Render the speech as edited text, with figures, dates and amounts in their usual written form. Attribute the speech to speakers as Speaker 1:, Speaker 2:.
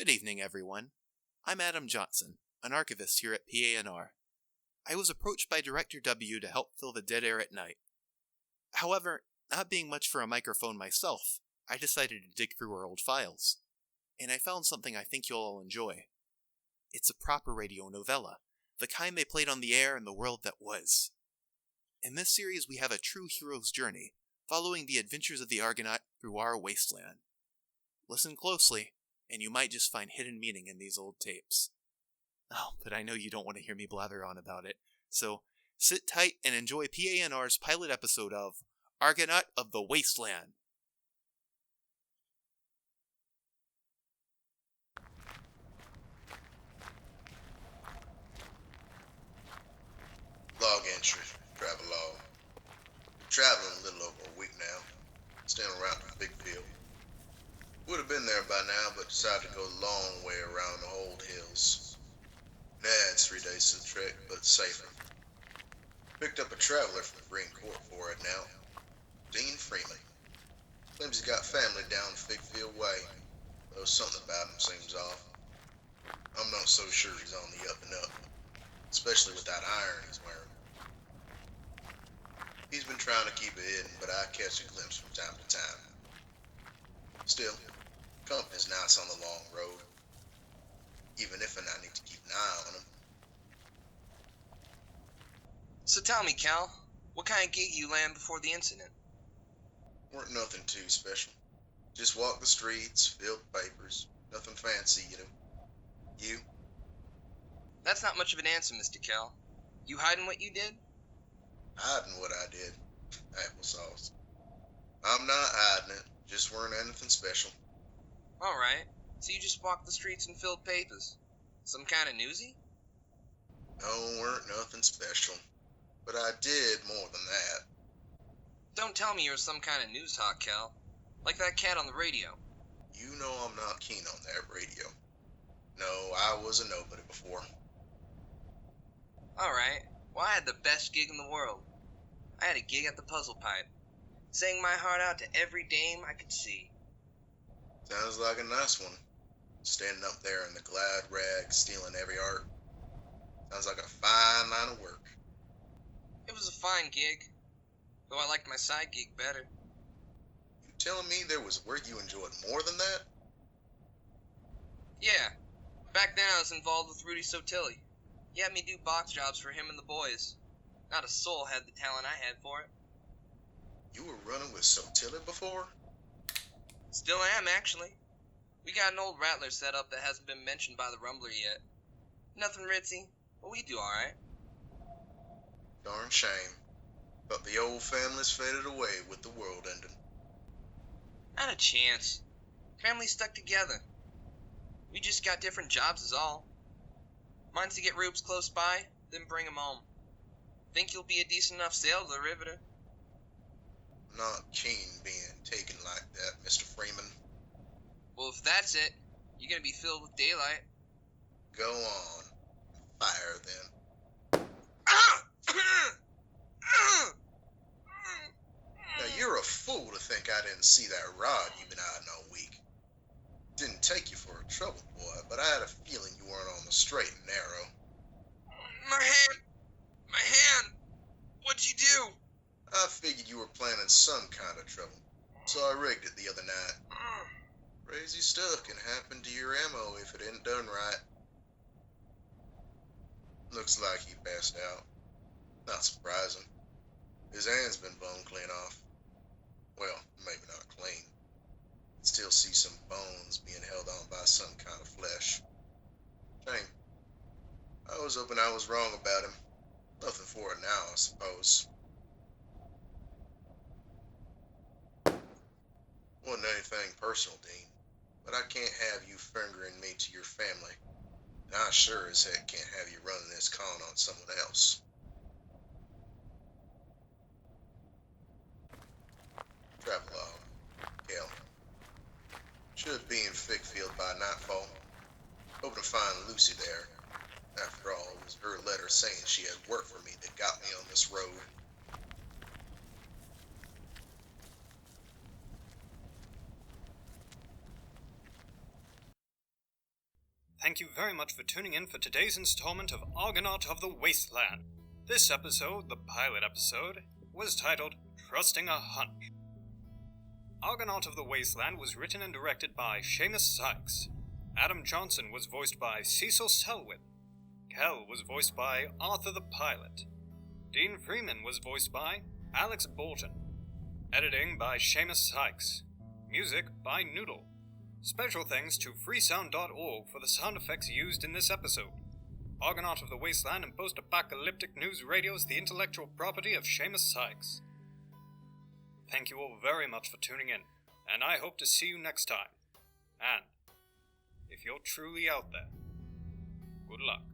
Speaker 1: Good evening, everyone. I'm Adam Johnson, an archivist here at PANR. I was approached by Director W to help fill the dead air at night. However, not being much for a microphone myself, I decided to dig through our old files, and I found something I think you'll all enjoy. It's a proper radio novella, the kind they played on the air in the world that was. In this series, we have a true hero's journey, following the adventures of the Argonaut through our Wasteland. Listen closely, and you might just find hidden meaning in these old tapes. Oh, but I know you don't want to hear me blather on about it, so sit tight and enjoy PANR's pilot episode of Argonaut of the Wasteland.
Speaker 2: Log entry, travel log. Been traveling a little over a week now, staying around the big field. Would have been there by now, but decided to go the long way around the old hills. It's 3 days to the trek, but safer. Picked up a traveler from the Marine Corps for it now. Dean Freeman. Claims he's got family down Figfield Way, though something about him seems off. I'm not so sure he's on the up and up, especially with that iron he's wearing. He's been trying to keep it hidden, but I catch a glimpse from time to time. Still, company's nice on the long road, even if I need to keep an eye on him.
Speaker 3: So tell me, Kell, what kind of gig you land before the incident?
Speaker 2: Weren't nothing too special. Just walk the streets, filled papers, nothing fancy, you know. You?
Speaker 3: That's not much of an answer, Mr. Kell. You hiding what you did?
Speaker 2: Hiding what I did. Applesauce. I'm not hiding it, just weren't anything special.
Speaker 3: Alright, so you just walked the streets and filled papers. Some kind of newsy?
Speaker 2: No, weren't nothing special. But I did more than that.
Speaker 3: Don't tell me you're some kind of news hawk, Kell. Like that cat on the radio.
Speaker 2: You know I'm not keen on that radio. No, I was a nobody before.
Speaker 3: Alright, well I had the best gig in the world. I had a gig at the Puzzle Pipe. Sang my heart out to every dame I could see.
Speaker 2: Sounds like a nice one. Standing up there in the glad rag, stealing every art. Sounds like a fine line of work.
Speaker 3: It was a fine gig, though I liked my side gig better.
Speaker 2: You telling me there was work you enjoyed more than that?
Speaker 3: Yeah, back then I was involved with Rudy Sotilli. He had me do box jobs for him and the boys. Not a soul had the talent I had for it.
Speaker 2: You were running with Sotilli before?
Speaker 3: Still am, actually. We got an old rattler set up that hasn't been mentioned by the Rumbler yet. Nothing ritzy, but we do alright.
Speaker 2: Darn shame. But the old family's faded away with the world ending.
Speaker 3: Not a chance. Families stuck together. We just got different jobs is all. Mine's to get Rubes close by, then bring 'em home. Think you'll be a decent enough sail to the Riveter?
Speaker 2: Not keen being taken like that, Mr. Freeman.
Speaker 3: Well, if that's it, you're gonna be filled with daylight.
Speaker 2: Go on. Fire then. Now you're a fool to think I didn't see that rod you've been hiding all week. Didn't take you for a troubled boy, but I had a feeling you weren't on the straight and narrow.
Speaker 3: My hand! My hand! What'd you do?
Speaker 2: I figured you were planning some kind of trouble, so I rigged it the other night. Crazy stuff can happen to your ammo if it ain't done right. Looks like he passed out. Not surprising. His hand's been bone clean off. Well, maybe not clean. Still see some bones being held on by some kind of flesh. Shame. I was hoping I was wrong about him. Nothing for it now, I suppose. Wasn't anything personal, Dean, but I can't have you fingering me to your family, and I sure as heck can't have you running this con on someone else. Travelogue, Kell. Should be in Figfield by nightfall. Hoping to find Lucy there. After all, it was her letter saying she had work for me that got me on this road.
Speaker 4: thank you very much for tuning in for today's installment of Argonaut of the Wasteland. This episode, the pilot episode, was titled Trusting a Hunch. Argonaut of the Wasteland was written and directed by Seamus Sykes. Adam Johnson was voiced by Cecil Selwyn. Kell was voiced by Arthor the Pilot. Dean Freeman was voiced by Alex Borton. Editing by Seamus Sykes. Music by Noodle. Special thanks to freesound.org for the sound effects used in this episode. Argonaut of the Wasteland and post-apocalyptic news radio is the intellectual property of Seamus Sykes. Thank you all very much for tuning in, and I hope to see you next time. And, if you're truly out there, good luck.